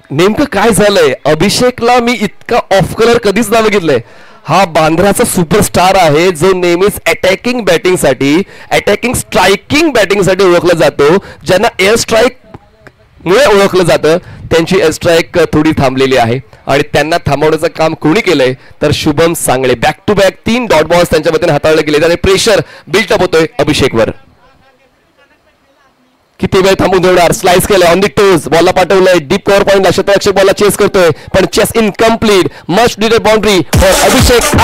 नेमकं काय झालंय? अभिषेकला मी इतका ऑफ कलर कधीच नाही बघितलंय. हा बांद्राचा सुपरस्टार आहे जो नेहमीच अटॅकिंग बॅटिंगसाठी, अटॅकिंग स्ट्रायकिंग बॅटिंगसाठी ओळखला जातो. ज्यांना एअर स्ट्राईक मुळे ओळखलं जातं त्यांची स्ट्राईक थोडी थांबलेली आहे आणि त्यांना थांबवण्याचं काम कोणी केलंय तर Shubham Sangle. Back to back 3 dot balls त्यांच्या वतीने हाताळले गेले आणि प्रेशर बिल्टअप होतोय अभिषेकवर. किती वेळ थांबून ठेवणार. स्लाइस केलंय ऑन दी टोज, बॉलला पाठवलंय डीप कव्हर पॉइंटला, क्षेत्ररक्षक बॉलला चेस करतोय पण chase incomplete. Much needed boundary for Abhishek.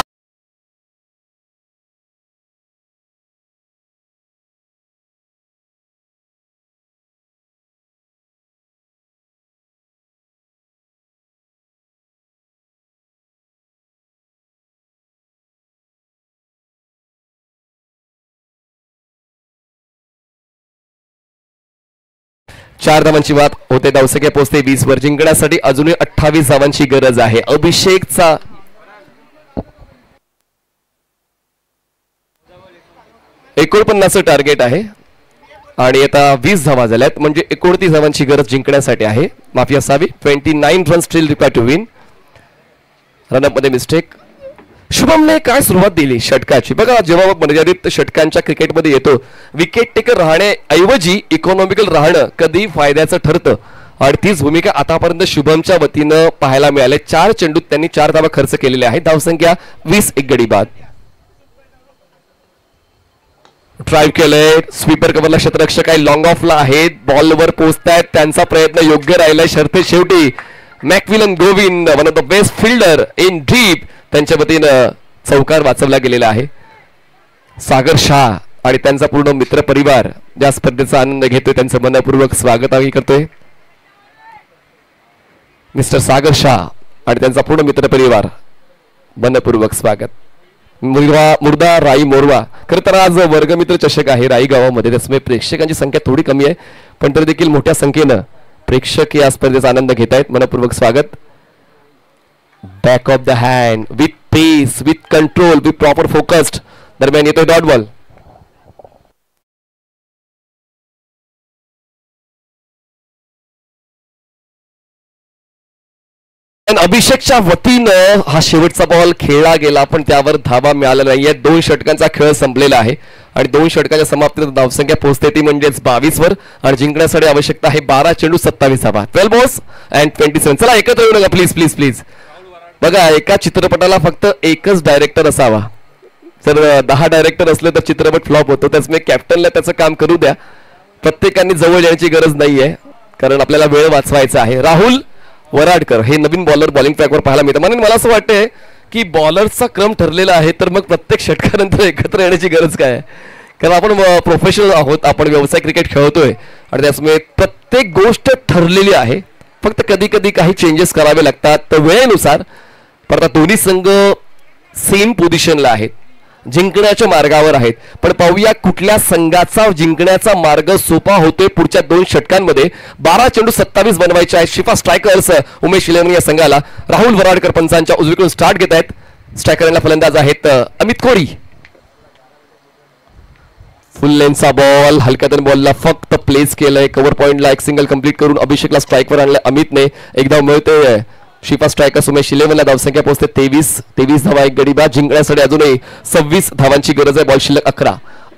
चार धावांची वाद होते. धावसंख्या पोहोचते 20 वर. जिंकण्यासाठी अजूनही 28 धावांची गरज आहे. अभिषेकचा 49 टार्गेट आहे आणि आता 20 धावा झाल्यात म्हणजे 29 धावांची गरज जिंकण्यासाठी आहे. माफी असावी. 29 run still required to win. Run up मध्ये मिस्टेक. शुभमने काय सुरुवात दिली षटकाची. बघा जेव्हा मर्यादित षटकांच्या क्रिकेटमध्ये येतो विकेट टेकर राहण्याऐवजी इकॉनॉमिकल राहणं कधी फायद्याचं ठरतं आणि तीच भूमिका आतापर्यंत शुभमच्या वतीनं पाहायला मिळाले. 4 चेंडूत त्यांनी 4 धावा खर्च केलेल्या आहेत. धावसंख्या 20 एक गडी बाद. ड्राईव्ह केलंय. स्वीपर कव्हरला क्षेत्ररक्षक आहे. लॉंग ऑफला आहेत. बॉलवर पोहोचतायत. त्यांचा प्रयत्न योग्य राहिलाय. शर्ते शेवटी मॅकविलन Govind one of the best fielder in deep त्यांच्या वतीनं चौकार वाचवला गेलेला आहे. सागर शाह आणि त्यांचा पूर्ण मित्र परिवार ज्या स्पर्धेचा आनंद घेतोय त्यांचं मनपूर्वक स्वागत आम्ही करतोय. मिस्टर सागर शाह आणि त्यांचा पूर्ण मित्र परिवार मनपूर्वक स्वागत. मुर्दा राई मोरवा. खरं तर आज वर्गमित्र चषक आहे राई गावामध्ये त्यामुळे प्रेक्षकांची संख्या थोडी कमी आहे पण तरी देखील मोठ्या संख्येनं प्रेक्षक या स्पर्धेचा आनंद घेत आहेत. मनपूर्वक स्वागत. Back of the hand with pace with control with proper focused. दरम्यान येतोय डॉट बॉल. अभिषेकच्या वतीनं हा शेवटचा बॉल खेळला गेला पण त्यावर धावा मिळाला नाहीये. 2 षटकांचा खेळ संपलेला आहे आणि 2 षटकाच्या समाप्तीत धावसंख्या पोहोचते ती म्हणजेच 22 वर आणि जिंकण्यासाठी आवश्यकता आहे 12 चेंडू 27 धावा. 12 बॉल्स अँड 27. चला एकत्र येऊ नका प्लीज प्लीज प्लीज. बघा एका चित्रपटाला फक्त एकच डायरेक्टर असावा. जर 10 डायरेक्टर असले तर चित्रपट फ्लॉप होतो. त्याचमुळे कॅप्टनला त्याचं काम करू द्या. प्रत्येकाने जवळ येण्याची गरज नाहीये कारण आपल्याला वेळ वाचवायचा आहे. राहुल वराडकर हे नवीन बॉलर बॉलिंग ट्रॅकवर पाहायला मिळतं. म्हणून मला असं वाटतंय की बॉलरचा क्रम ठरलेला आहे तर मग प्रत्येक षटकानंतर एकत्र येण्याची गरज काय आहे. कारण आपण प्रोफेशनल आहोत. आपण व्यवसाय क्रिकेट खेळतोय आणि त्यामुळे प्रत्येक गोष्ट ठरलेली आहे. फक्त कधी कधी काही चेंजेस करावे लागतात तर वेळेनुसार. पण आता दोन्ही संघ सेम पोझिशनला आहेत. जिंकण्याच्या मार्गावर आहेत पण पाहूया कुठल्या संघाचा जिंकण्याचा मार्ग सोपा होतोय पुढच्या 2 षटकांमध्ये. 12 चेंडू 27 बनवायचे आहेत. शिफा स्ट्रायकर्स उमेश इलेव्हन या संघाला राहुल वराडकर पंचांच्या उजवीकडून स्टार्ट घेत आहेत. स्ट्रायकरला फलंदाज आहेत अमित कोरी. फुल लेनचा बॉल हलक्यातून बॉलला फक्त प्लेस केलंय. कव्हर पॉइंटला एक सिंगल कंप्लीट करून अभिषेकला स्ट्राईकवर आणलं अमितने. एक धाव मिळतोय. शिफा स्ट्रायकर्स उमेश इलेव्हनला धावसंख्या पोहोचते 23 धावा एक गडी बाद. जिंकण्यासाठी अजूनही 26 धावांची गरज आहे. बॉल शिल्लक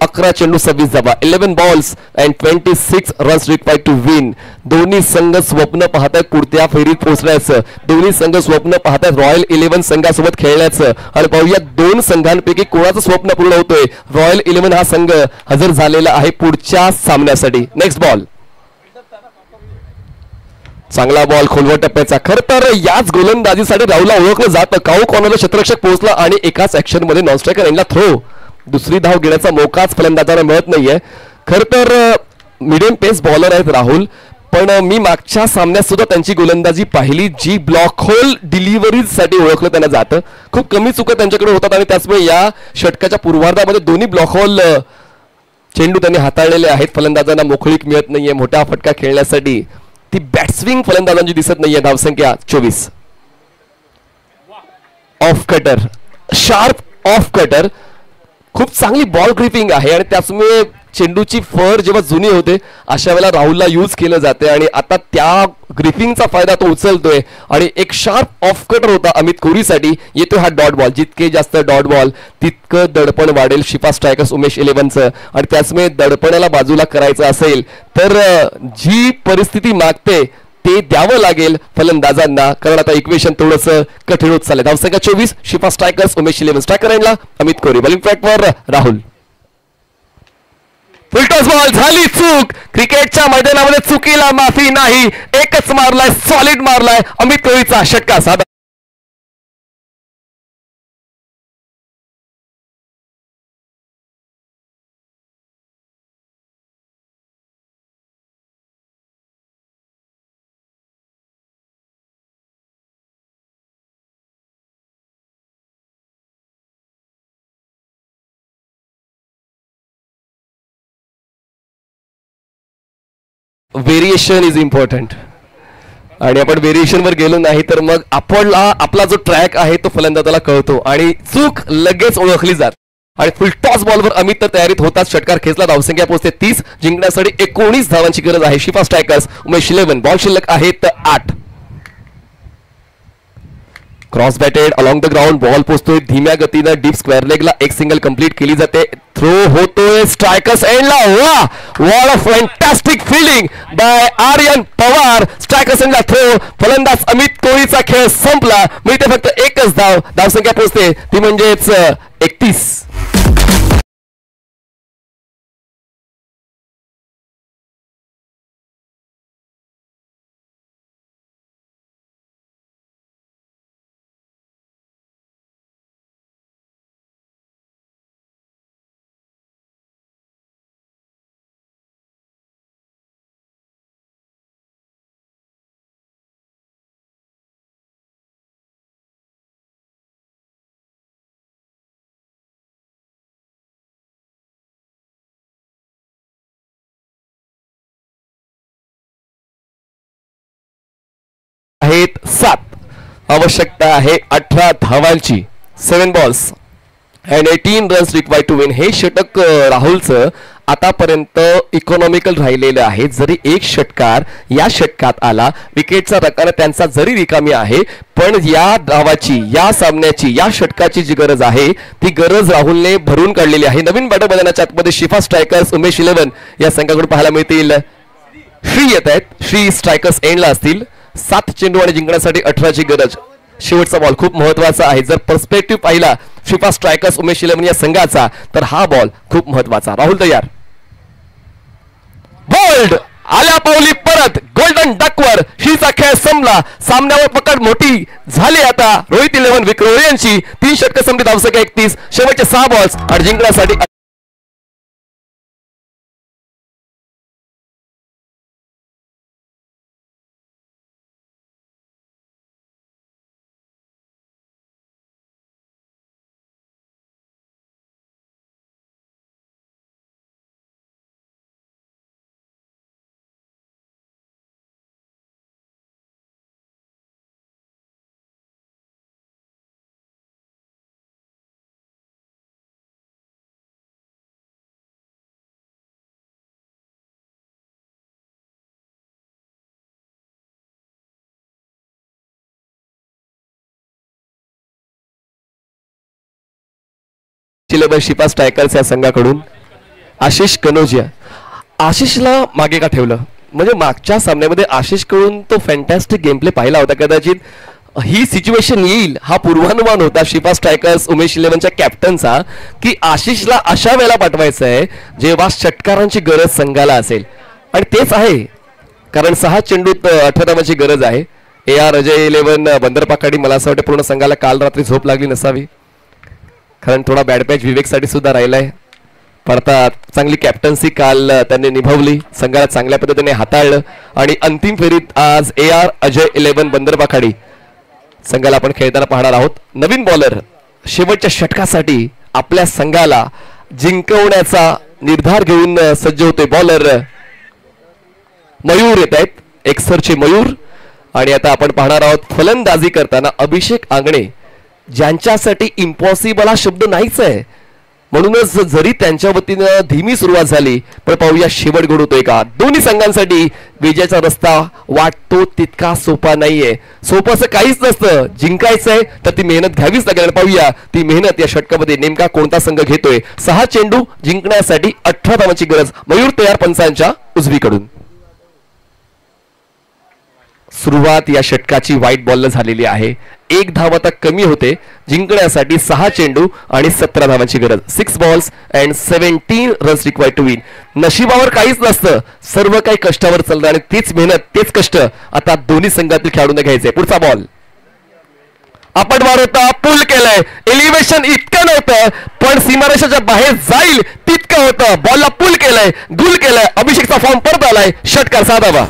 11 चेंडू 26 धावा. 11 balls and 26 runs required to win. दोन्ही संघ स्वप्न पाहतायत पुढच्या फेरीत पोहोचण्याचं. दोन्ही संघ स्वप्न पाहतायत रॉयल 11 संघासोबत खेळण्याचं आणि पाहूया 2 संघांपैकी कोणाचं स्वप्न पूर्ण होतोय. रॉयल 11 हा संघ हजर झालेला आहे पुढच्या सामन्यासाठी. Next ball. चांगला बॉल खोलवर टप्प्याचा. खरं तर याच गोलंदाजीसाठी राहुलला ओळखलं जातं. काऊ कॉर्नरला क्षेत्ररक्षक पोहोचला आणि एकाच ऍक्शन मध्ये नॉन स्ट्रायकर एंडला थ्रो. दुसरी धाव घेण्याचा मोकाच फलंदाजांना मिळत नाहीये. खरं तर मिडियम पेस बॉलर आहेत राहुल पण मी मागच्या सामन्यात सुद्धा त्यांची गोलंदाजी पाहिली जी ब्लॉक होल डिलिव्हरीसाठी ओळखलं त्यांना जातं. खूप कमी चुका त्यांच्याकडे होतात आणि त्याचमुळे या षटकाच्या पूर्वार्धामध्ये दोन्ही ब्लॉक होल चेंडू त्यांनी हाताळलेले आहेत. फलंदाजांना मोकळीक मिळत नाहीये मोठा फटका खेळण्यासाठी. ती बॅट्सविंग फलंदाजांची दिसत नाहीये. धावसंख्या 24. Off cutter sharp off cutter. खूप चांगली बॉल ग्रिपिंग आहे आणि त्याचमुळे चेंडूची फर जेव्हा जुनी होते अशा वेळेला राहुलला यूज केलं जाते आणि आता त्या ग्रिपिंगचा फायदा तो उचलतोय आणि एक शार्प ऑफ कटर होता अमित कोहलीसाठी. येतोय हा डॉट बॉल. जितके जास्त डॉट बॉल तितकं दडपण वाढेल शिफा स्ट्रायकर्स उमेश 11चं आणि त्याचमुळे दडपणाला बाजूला करायचं असेल तर जी परिस्थिती मागते ते द्यावं लागेल फलंदाजांना, कारण आता इक्वेशन थोडंसं कठीण होत चाललंय. धावसंख्या 24 शिफा स्ट्रायकर्स उमेश 11. स्ट्रायकर एंडला अमित कोहली. बॉलिंग ट्रॅकवर राहुल. Full toss ball. झाली चूक. क्रिकेटच्या मैदानामध्ये चुकीला माफी नाही. एकच मारलाय, सॉलिड मारलाय. अमित कोहलीचा षटकार साधा. व्हेरिएशन इज इम्पॉर्टंट आणि आपण व्हेरिएशन वर गेलो नाही तर मग आपला जो ट्रॅक आहे तो फलंदाजाला कळतो आणि चूक लगेच ओळखली जात. आणि फुल टॉस बॉलवर अमित तर तयारीत होताच. षटकार खेचला. धावसंख्या पोहोचते 30. जिंकण्यासाठी 19 धावांची गरज आहे शिफा स्ट्रायकर्स उमेश 11. बॉल शिल्लक आहेत 8. Cross batted along the ground. Ball पोहोचतोय धीम्या गतीनं डीप स्क्वेअर लेगला. एक सिंगल कंप्लीट केली जाते. थ्रो होतोय स्ट्रायकर्स एंडला. वा wall of fantastic fielding by Aryan Pawar. Strikers एंडला थ्रो. फलंदाज अमित कोहलीचा खेळ संपला. मिळते फक्त एकच धाव. धावसंख्या पोहोचते ती म्हणजेच 31. आहेत 7. आवश्यकता आहे 18 धावांची. 7 balls and 18 runs required to win. हे षटक राहुलचं आतापर्यंत इकॉनॉमिकल राहिलेलं आहे. जरी एक षटकार या षटकात आला, विकेटचा रकाना त्यांचा जरी रिकामी आहे, पण या धावाची, या सामन्याची, या षटकाची जी गरज आहे ती गरज राहुलने भरून काढलेली आहे. नवीन बॅटर मैदानाच्या आतमध्ये शिफा स्ट्रायकर्स उमेश 11 या संघाकडून पाहायला मिळतील. श्री येत आहेत. श्री स्ट्रायकर्स एंडला असतील. 7 चेंडू आणि जिंकण्यासाठी 18ची गरज. शेवटचा बॉल खूप महत्वाचा आहे. जर पर्स्पेक्टिव्ह पाहिला शिफा स्ट्रायकर्स उमेश 11 या संघाचा तर हा बॉल खूप महत्वाचा. राहुल तयार. बोल्ड आल्या पावली परत गोल्डन डकवर. हीचा खेळ संपला. सामन्यावर पकड मोठी झाली आता रोहित 11 विक्रम यांची. 3 षटक संपली. धावसंख्या 31. शेवटचे 6 बॉल्स आणि जिंकण्यासाठी शिफा स्ट्रायकर्स या संघाकडून आशिष कनोजिया. आशिषला मागे का ठेवलं म्हणजे मागच्या सामन्यामध्ये आशिषकडून तो फॅन्टॅस्टिक गेम प्ले पाहिला होता. कदाचित ही सिच्युएशन येईल हा पूर्वानुमान होता शिफा स्ट्रायकर्स उमेश 11च्या कॅप्टनचा की आशिषला अशा वेळेला पाठवायचं आहे जेव्हा षटकारांची गरज संघाला असेल. आणि तेच आहे, कारण 6 चेंडूत 18 धावांची गरज आहे. AR अजय 11 बंदरपाखाडी. मला असं वाटतं पूर्ण संघाला काल रात्री झोप लागली नसावी, कारण थोडा बॅड पॅच विवेकसाठी सुद्धा राहिलाय. पडता चांगली कॅप्टन्सी काल त्यांनी निभावली. संघाला चांगल्या पद्धतीने हाताळलं आणि अंतिम फेरीत आज AR अजय 11 बंदरपाखाडी संघाला आपण खेळताना पाहणार आहोत. नवीन बॉलर शेवटच्या षटकासाठी आपल्या संघाला जिंकवण्याचा निर्धार घेऊन सज्ज होते. बॉलर मयूर येत आहेत. एक्सरचे मयूर. आणि आता आपण पाहणार आहोत फलंदाजी करताना अभिषेक आंगणे, ज्यांच्यासाठी इम्पॉसिबल हा शब्द नाहीच आहे. म्हणूनच जरी त्यांच्या वतीनं धीमी सुरुवात झाली पण पाहूया शेवट घडवतोय का. दोन्ही संघांसाठी विजयाचा रस्ता वाटतो तितका सोपा नाहीये. सोपं असं काहीच नसतं. जिंकायचंय तर ती मेहनत घ्यावीच लागेल. पाहूया ती मेहनत या षटकामध्ये नेमका कोणता संघ घेतोय. 6 चेंडू जिंकण्यासाठी 18 धावांची गरज. मयूर तयार पंचांच्या उजवीकडून. सुरुवात या षटकाची व्हाईट बॉल झालेली आहे. 1 धाव आता कमी होते. जिंकण्यासाठी 6 चेंडू आणि 17 धावांची गरज. 6 balls and 17 runs required to win. नशिबावर काहीच नसतं. सर्व काही कष्टावर चालतं आणि तीच मेहनत तेच कष्ट आता दोन्ही संघातील खेळाडूंना घ्यायचंय. पुढचा बॉल आपण होता पुल केलंय. एलिव्हेशन इतकं नव्हतं पण सीमारेषाच्या बाहेर जाईल तितकं होतं. बॉलला पुल केलंय, गुल केलंय. अभिषेकचा फॉर्म परत आलाय. षटकार 6 धावा.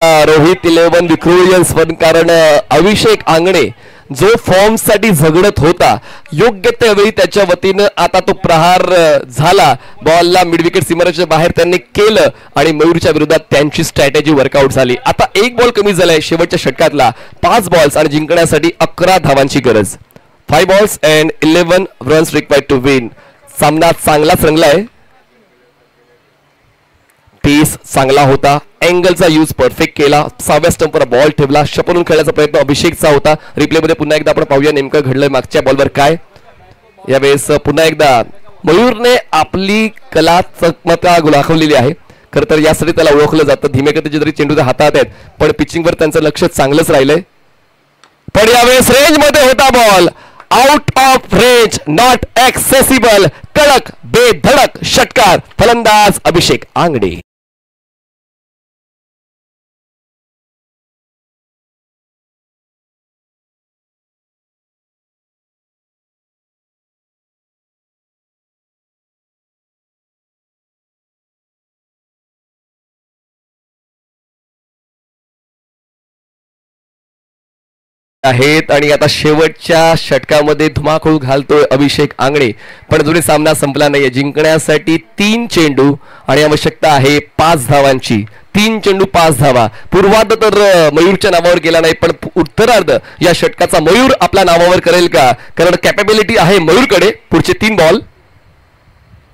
रोहित 11 विक्रोलियन्स पण कारण अभिषेक आंगणे जो फॉर्म साठी झगडत होता योग्य त्यावेळी त्याच्या वतीनं आता तो प्रहार झाला. बॉलला मिड विकेट सीमारेषेच्या बाहेर त्यांनी केलं आणि मयूरच्या विरोधात त्यांची स्ट्रॅटेजी वर्कआउट झाली. आता 1 बॉल कमी झालाय शेवटच्या षटकातला. 5 balls आणि जिंकण्यासाठी 11 धावांची गरज. 5 balls and 11 runs required to win. सामना चांगलाच रंगलाय. पेस चांगला होता. अँगलचा यूज परफेक्ट केला. 6व्या स्टंपवर बॉल ठेवला. शपलून खेळण्याचा प्रयत्न अभिषेकचा होता. रिप्लेमध्ये पुन्हा एकदा आपण पाहूया नेमकं घडलंय मागच्या बॉलवर काय. यावेळेस पुन्हा एकदा मयूरने आपली कला चकमका दाखवलेली आहे. खरं तर यासाठी त्याला ओळखलं जातं. धीमे गतीचे जरी चेंडू हातात आहेत पण पिचिंगवर त्यांचं लक्ष चांगलंच राहिलंय. पण यावेळेस रेंज मध्ये होता ball. Out of range, not accessible. कडक बेधडक षटकार. फलंदाज अभिषेक आंगडे. आहेत आणि आता शेवटच्या षटकामध्ये धुमाकूळ घालतोय अभिषेक आंगणे. पण अजूनही सामना संपला नाहीये. जिंकण्यासाठी 3 चेंडू आणि आवश्यकता आहे 5 धावांची. 3 चेंडू 5 धावा. पूर्वार्ध तर मयूरच्या नावावर गेला नाही पण उत्तरार्ध या षटकाचा मयूर आपल्या नावावर करेल का. कारण कॅपेबिलिटी आहे मयूरकडे. पुढचे 3 बॉल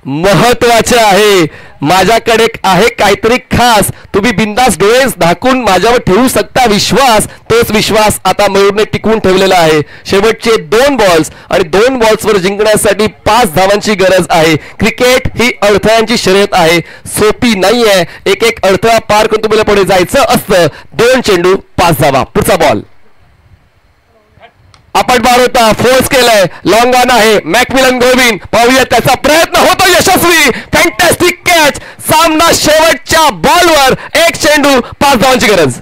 महत्वाचे आहे. माझ्याकडे आहे काहीतरी खास. तुम्ही बिंदास डोळे झाकून माझ्यावर ठेवू शकता विश्वास. तोच विश्वास आता मयूरने टिकवून ठेवलेला आहे. शेवटचे 2 balls आणि 2 balls जिंकण्यासाठी 5 धावांची गरज आहे. क्रिकेट ही अडथळ्यांची शर्यत आहे. सोपी नाहीये. एक अडथळा पार करून तुम्हाला पुढे जायचं असतं. 2 चेंडू 5 धावा. पुढचा बॉल आपण होता फोर्स केलाय. लॉंग ऑन आहे. मॅकमिलन गोविंद. पाहूया त्याचा प्रयत्न होतो यशस्वी. Fantastic catch. सामना शेवटच्या बॉलवर 1 चेंडू 5 धावांची गरज.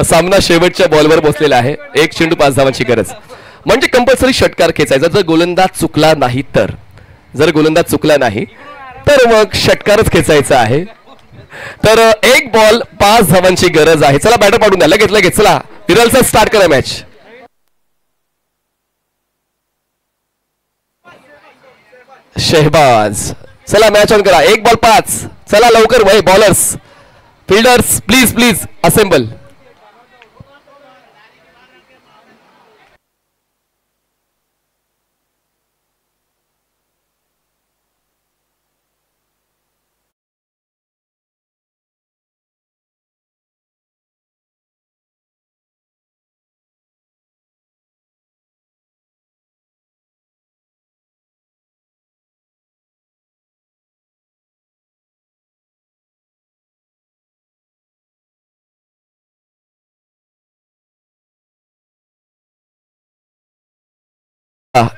सामना शेवटच्या बॉलवर पोहोचलेला आहे. 1 चेंडू 5 धावांची गरज म्हणजे कंपल्सरी षटकार खेचायचा. जर गोलंदाज चुकला नाही तर मग षटकारच खेचायचा आहे. तर 1 बॉल 5 धावांची गरज आहे. चला बॅटर पाडून द्या लगेच. चला विराल सर स्टार्ट करा मॅच. शहबाज चला मॅच ऑन करा. 1 बॉल 5. चला लवकर भाई बॉलर्स फिल्डर्स प्लीज असेंबल.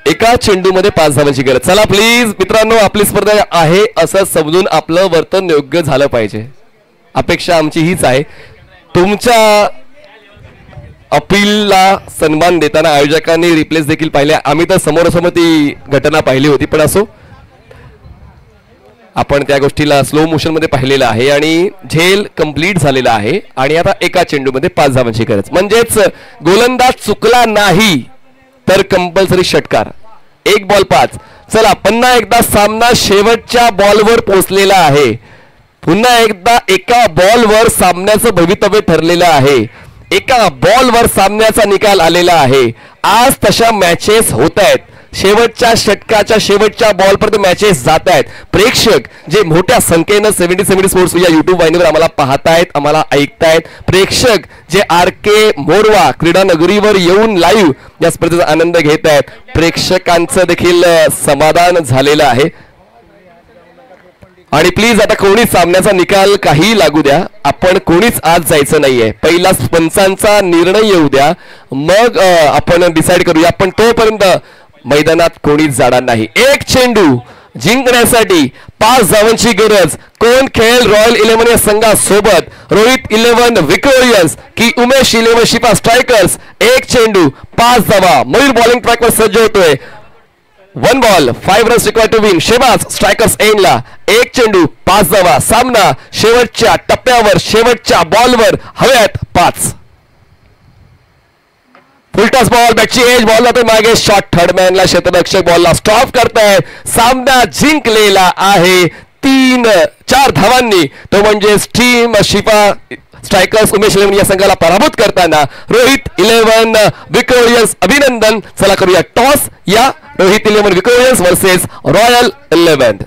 एका चेंडूमध्ये 5 धावांची गरज. चला प्लीज मित्रांनो, आपली स्पर्धा आहे असं समजून आपलं वर्तन योग्य झालं पाहिजे. अपेक्षा आमची हीच आहे. तुमच्या अपीलला सन्मान देताना आयोजकांनी रिप्लेस देखील पाहिले. आम्ही तर समोरासमोर ती घटना पाहिली होती, पण असो आपण त्या गोष्टीला स्लो मोशन मध्ये पाहिलेलं आहे आणि झेल कंप्लीट झालेला आहे. आणि आता एका चेंडूमध्ये 5 धावांची गरज म्हणजेच गोलंदाज चुकला नाही तर कंपल्सरी षटकार. 1 बॉल 5. चला पुन्हा एकदा सामना शेवटच्या बॉलवर पोहोचलेला आहे. पुन्हा एकदा एका बॉलवर सामन्याचं भवितव्य ठरलेलं आहे. एका बॉलवर सामन्याचा निकाल आलेला आहे. आज तशा मॅचेस होत आहेत. शेवटच्या षटकाच्या शेवटच्या बॉलपर्यंत मॅचेस जात आहेत. प्रेक्षक जे मोठ्या संख्येनं 70 स्पोर्ट्स या युट्यूब वाहिनीवर आम्हाला पाहतायत, आम्हाला ऐकतायत, प्रेक्षक जे RK मोरवा क्रीडा नगरीवर येऊन लाईव्ह या स्पर्धेचा आनंद घेत आहेत, प्रेक्षकांचं देखील समाधान झालेलं आहे. आणि प्लीज आता कोणीच सामन्याचा निकाल काही लागू द्या, आपण कोणीच आज जायचं नाहीये. पहिला पंचांचा निर्णय येऊ द्या, मग आपण डिसाइड करूया. पण तोपर्यंत मैदानात कोणीच जाणार नाही. 1 चेंडू जिंकण्यासाठी 5 धावांची गरज. कोण खेळेल रॉयल 11 या संघासोबत? रोहित 11 विक्टोरियन्स की उमेश 11 शिपा स्ट्रायकर्स? 1 चेंडू 5 धावा. मयूर बॉलिंग ट्रॅकवर सज्ज होतोय. 1 ball 5 runs required to win. Shebaz strikers एंडला. 1 चेंडू 5 धावा. सामना शेवटच्या टप्प्यावर, शेवटच्या बॉलवर. हव्यात 5. फुलटॉस बॉल, बॅटची एज, बॉल जातोय मागे. शॉट थर्डमॅनला, क्षेत्ररक्षक बॉलला स्टॉप करताय. सामना जिंकलेला आहे 3-4 धावांनी. तो म्हणजे टीम शिफा स्ट्रायकर्स उमेश 11 या संघाला पराभूत करताना रोहित 11 विक्टोरियन्स अभिनंदन. चला करूया टॉस. या रोहित 11 विक्टोरियन्स वर्सेस रॉयल 11.